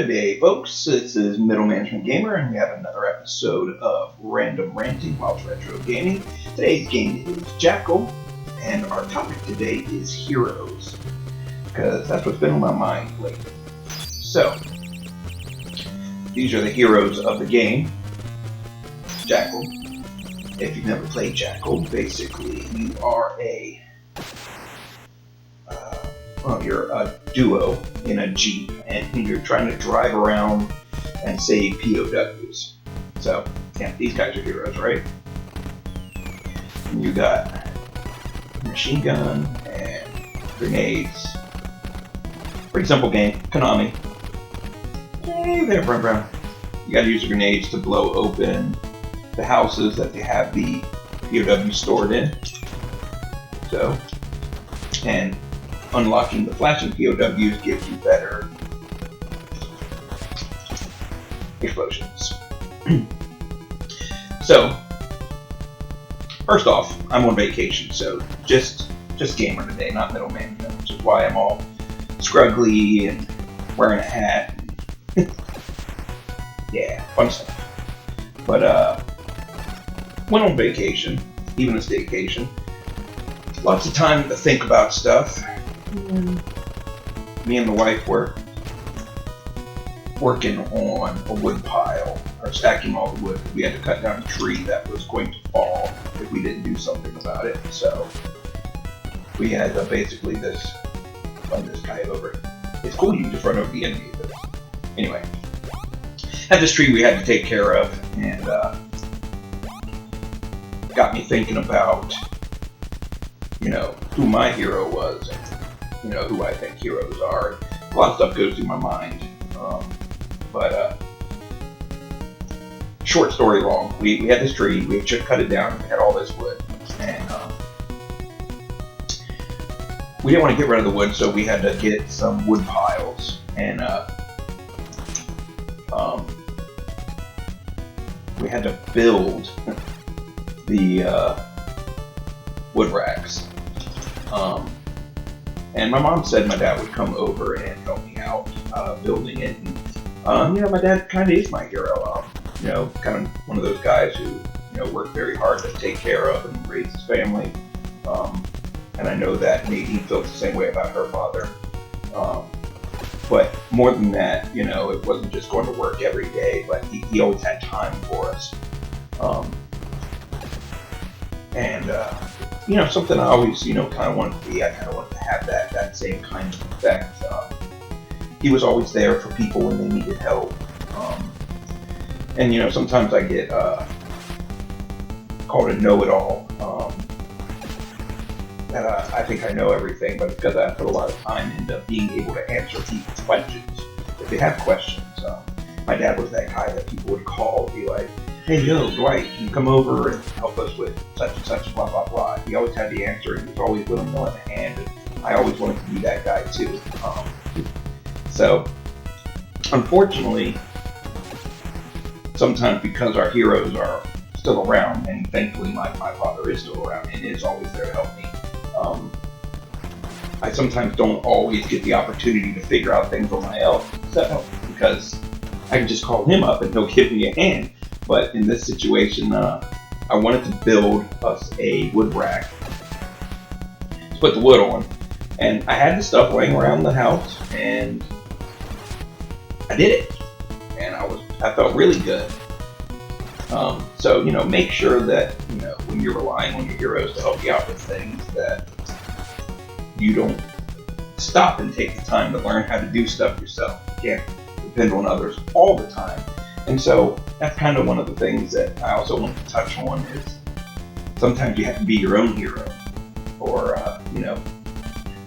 Good day, folks. This is Middle Management Gamer, and we have another episode of Random Ranting whilst Retro Gaming. Today's game is Jackal, and our topic today is Heroes, because that's what's been on my mind lately. So, these are the heroes of the game. Jackal. If you've never played Jackal, basically you are you're a duo in a Jeep, and you're trying to drive around and save POWs. So, yeah, these guys are heroes, right? And you got a machine gun and grenades. Pretty simple game. Konami. Hey there, Brown. You gotta use the grenades to blow open the houses that they have the POW stored in. So, and unlocking the flashing POWs gives you better explosions. So, first off, I'm on vacation, so just gamer today, not middle management, which is why I'm all scruggly and wearing a hat. Yeah, fun stuff. But went on vacation, even a staycation. Lots of time to think about stuff. Me and the wife were working on a wood pile, or stacking all the wood. We had to cut down a tree that was going to fall if we didn't do something about it. So we had basically run this guy over. It's cool, you can just run over the enemy. But anyway, had this tree we had to take care of, and got me thinking about, who my hero was, and, who I think heroes are. A lot of stuff goes through my mind. But short story long, we had this tree, we just cut it down, we had all this wood, and we didn't want to get rid of the wood, so we had to get some wood piles, and we had to build the wood racks. And my mom said my dad would come over and help me out building it. And, my dad kind of is my hero. Kind of one of those guys who, worked very hard to take care of and raise his family. And I know that Nadine feels the same way about her father. But more than that, it wasn't just going to work every day, but he always had time for us. Something I always, kind of wanted to be. I kind of wanted to have that same kind of effect. He was always there for people when they needed help. And sometimes I get called a know-it-all. That I think I know everything, but it's because I put a lot of time into being able to answer people's questions if they have questions. My dad was that guy that people would call and be like, "Hey, yo, Dwight, can you come over and help us with such and such, blah, blah, blah." He always had the answer, and he was always willing to lend a hand, and I always wanted to be that guy, too. So, unfortunately, sometimes because our heroes are still around, and thankfully my father is still around and is always there to help me, I sometimes don't always get the opportunity to figure out things on my own, because I can just call him up and he'll give me a hand. But in this situation, I wanted to build us a wood rack to put the wood on. And I had the stuff laying around the house, and I did it. And I felt really good. So, make sure that, when you're relying on your heroes to help you out with things, that you don't stop and take the time to learn how to do stuff yourself. You can't depend on others all the time. And so that's kind of one of the things that I also want to touch on is sometimes you have to be your own hero, or,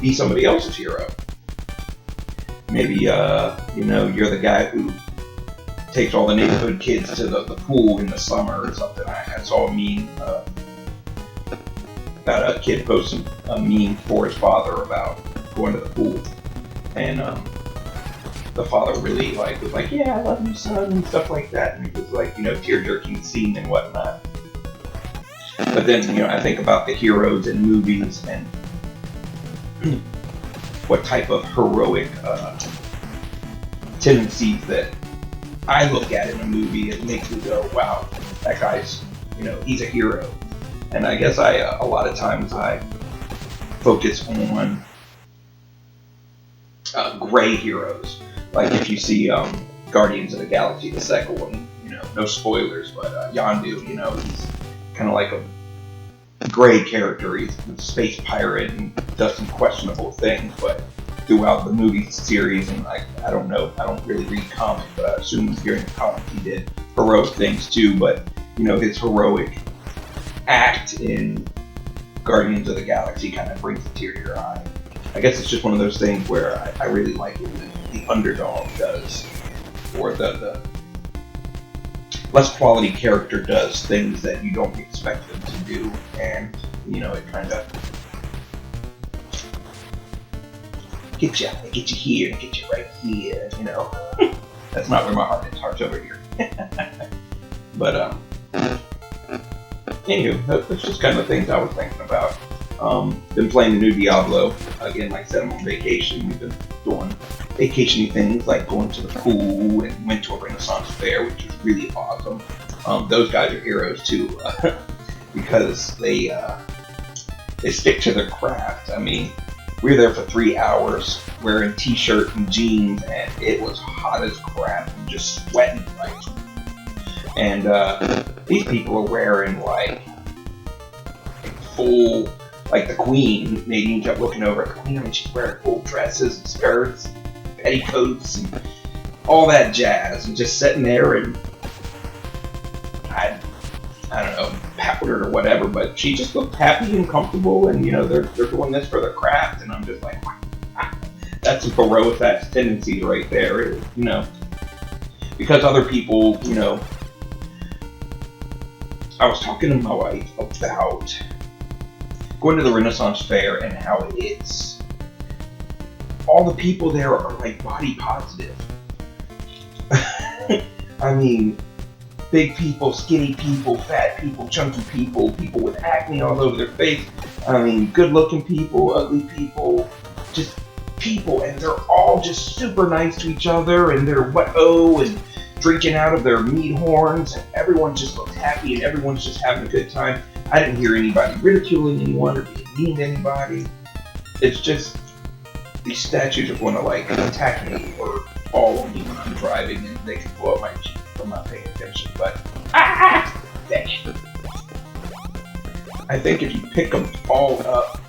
be somebody else's hero. Maybe, you're the guy who takes all the neighborhood kids to the pool in the summer or something. I saw a meme about a kid posting a meme for his father about going to the pool. And, the father really was like, "Yeah, I love you, son," and stuff like that. And it was like, tear-jerking scene and whatnot. But then, I think about the heroes in movies and what type of heroic tendencies that I look at in a movie. It makes me go, wow, that guy's, he's a hero. And I guess a lot of times I focus on gray heroes. Like if you see Guardians of the Galaxy, the second one, no spoilers, but Yondu, he's kind of like a gray character. He's a space pirate and does some questionable things, but throughout the movie series, and I don't know, I don't really read comics, but I assume during the comics he did heroic things too. But his heroic act in Guardians of the Galaxy kind of brings a tear to your eye. I guess it's just one of those things where I really like it when the underdog does, or the less quality character does things that you don't expect them to do, and it kind of get you here, and get you right here, That's not where my heart is. Heart's over here. But anywho, that's just kind of the things I was thinking about. Been playing the new Diablo. Again, like I said, I'm on vacation. We've been doing vacation-y things like going to the pool, and went to a Renaissance fair, which was really awesome. Those guys are heroes too, because they stick to their craft. I mean, we were there for 3 hours wearing t-shirt and jeans, and it was hot as crap and just sweating like. And these people are wearing like full, like the Queen. Nadine kept looking over at the Queen. I mean, she's wearing full dresses and skirts, petticoats, and all that jazz, and just sitting there, and I don't know, powdered or whatever, but she just looked happy and comfortable, and they're doing this for their craft, and I'm just like, that's a heroic tendency right there, because other people, I was talking to my wife about going to the Renaissance fair and how it's, all the people there are like body positive. I mean, big people, skinny people, fat people, chunky people, people with acne all over their face. I mean, good-looking people, ugly people, just people, and they're all just super nice to each other, and they're and drinking out of their meat horns, and everyone just looks happy, and everyone's just having a good time. I didn't hear anybody ridiculing anyone or being mean to anybody. It's just these statues are going to like attack me or fall on me when I'm driving, and they can blow up my cheek if I'm not paying attention. But dang it. I think if you pick them all up,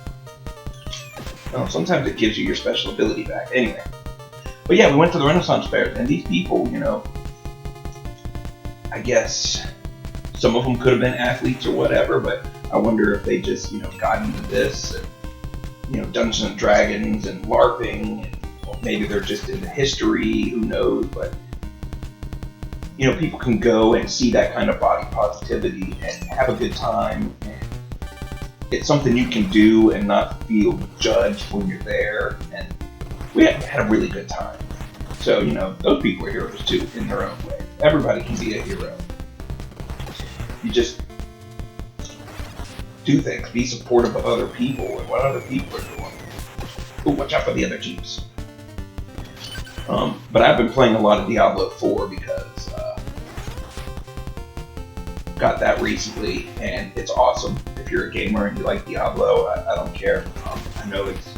sometimes it gives you your special ability back. Anyway, but yeah, we went to the Renaissance fair, and these people, I guess some of them could have been athletes or whatever, but I wonder if they just, got into this, and, Dungeons and Dragons and LARPing, and maybe they're just into history, who knows, but, people can go and see that kind of body positivity and have a good time, and it's something you can do and not feel judged when you're there, and we had a really good time. So, those people are heroes too, in their own way. Everybody can be a hero. You just do things, be supportive of other people and what other people are doing. Ooh, watch out for the other Jeeps. But I've been playing a lot of Diablo 4 because got that recently, and it's awesome. If you're a gamer and you like Diablo, I don't care. I know it's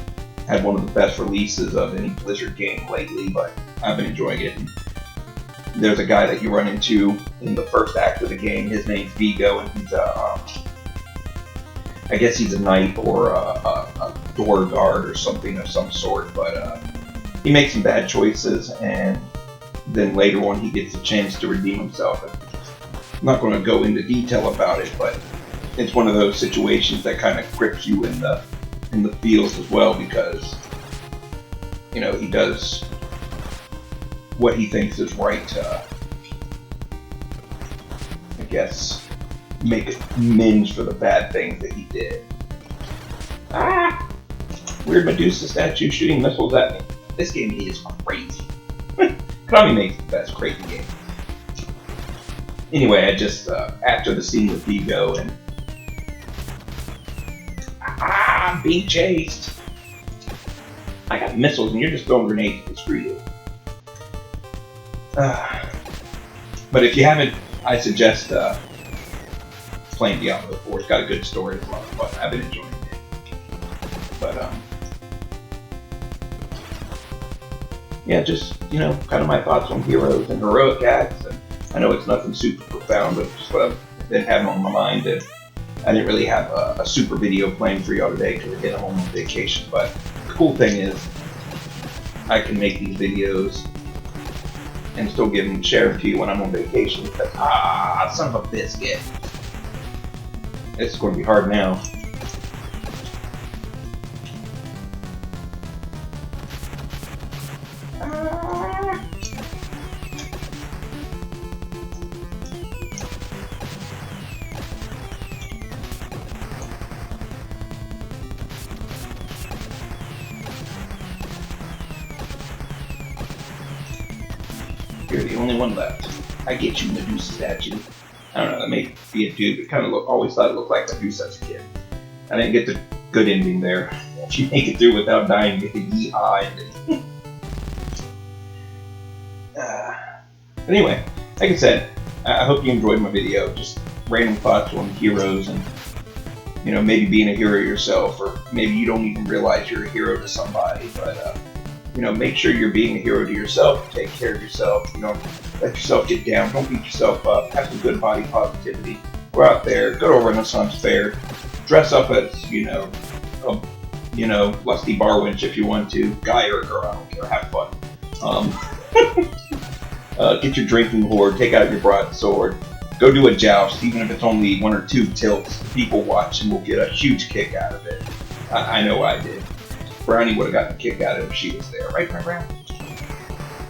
had one of the best releases of any Blizzard game lately, but I've been enjoying it. And there's a guy that you run into in the first act of the game. His name's Vigo, and he's I guess he's a knight or a door guard or something of some sort, but he makes some bad choices, and then later on he gets a chance to redeem himself. I'm not going to go into detail about it, but it's one of those situations that kind of grips you in the feels as well, because he does what he thinks is right to, I guess, make amends for the bad things that he did. Weird Medusa statue shooting missiles at me. This game is crazy. Konami makes the best crazy game. Anyway, I just, after the scene with Vigo and I'm being chased. I got missiles and you're just throwing grenades to screw you. But if you haven't, I suggest playing Diablo 4. It's got a good story. It's a lot of fun. I've been enjoying it. But yeah, just kind of my thoughts on heroes and heroic acts. And I know it's nothing super profound, but just what I've been having on my mind. And I didn't really have a super video planned for y'all today because again, I'm on vacation. But the cool thing is, I can make these videos and still give them, share them to you when I'm on vacation. Because, son of a biscuit. It's going to be hard now. You're the only one left. I get you, Medusa statue. I don't know, that may be a dude, but kind of always thought it looked like Medusa as a kid. I didn't get the good ending there. She make it through without dying, get the yee-haw ending. Anyway, like I said, I hope you enjoyed my video. Just random thoughts on heroes and, maybe being a hero yourself, or maybe you don't even realize you're a hero to somebody, but, make sure you're being a hero to yourself. Take care of yourself. Let yourself get down. Don't beat yourself up. Have some good body positivity. Go out there. Go to a Renaissance fair. Dress up as, lusty bar wench if you want to. Guy or girl, I don't care. Have fun. Get your drinking hoard. Take out your broadsword. Go do a joust, even if it's only 1 or 2 tilts. People watch and will get a huge kick out of it. I know I did. Brownie would have gotten a kick out of it if she was there. Right, Brown?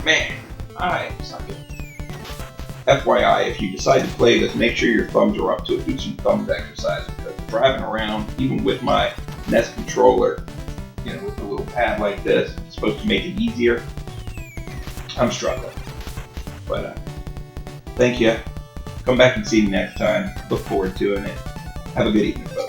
Man, I suck it. FYI, if you decide to play this, make sure your thumbs are up to it. Do some thumbs exercise, because driving around, even with my Nest controller, with a little pad like this, it's supposed to make it easier. I'm struggling. But thank you. Come back and see me next time. Look forward to it. Have a good evening, folks.